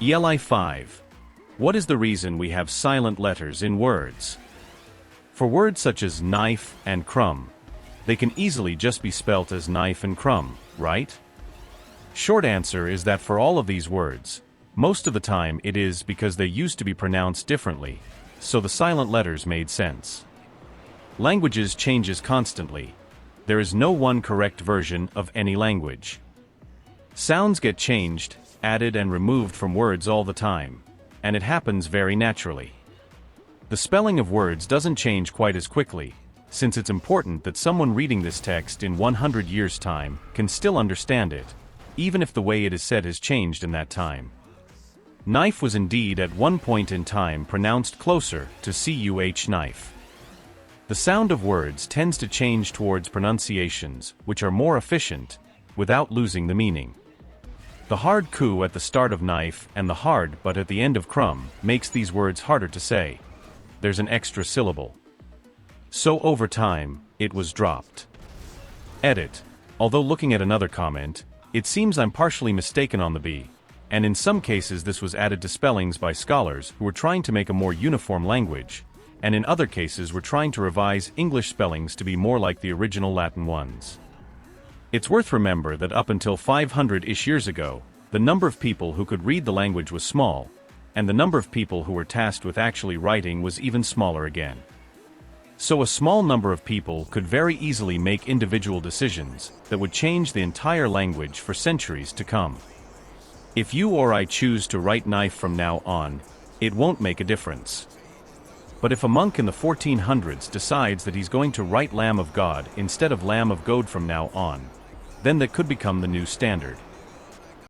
ELI 5. What is the reason we have silent letters in words? For words such as knife and crumb, they can easily just be spelt as knife and crumb, right? Short answer is that for all of these words, most of the time it is because they used to be pronounced differently, so the silent letters made sense. Languages changes constantly. There is no one correct version of any language. Sounds get changed, added and removed from words all the time, and it happens very naturally. The spelling of words doesn't change quite as quickly, since it's important that someone reading this text in 100 years' time can still understand it, even if the way it is said has changed in that time. Knife was indeed at one point in time pronounced closer to cuh knife. The sound of words tends to change towards pronunciations which are more efficient, without losing the meaning. The hard ku at the start of knife and the hard but at the end of crumb makes these words harder to say. There's an extra syllable. So over time, it was dropped. Edit. Although looking at another comment, it seems I'm partially mistaken on the B, and in some cases this was added to spellings by scholars who were trying to make a more uniform language, and in other cases were trying to revise English spellings to be more like the original Latin ones. It's worth remember that up until 500-ish years ago, the number of people who could read the language was small, and the number of people who were tasked with actually writing was even smaller again. So a small number of people could very easily make individual decisions that would change the entire language for centuries to come. If you or I choose to write knife from now on, it won't make a difference. But if a monk in the 1400s decides that he's going to write Lamb of God instead of Lamb of God from now on, then that could become the new standard.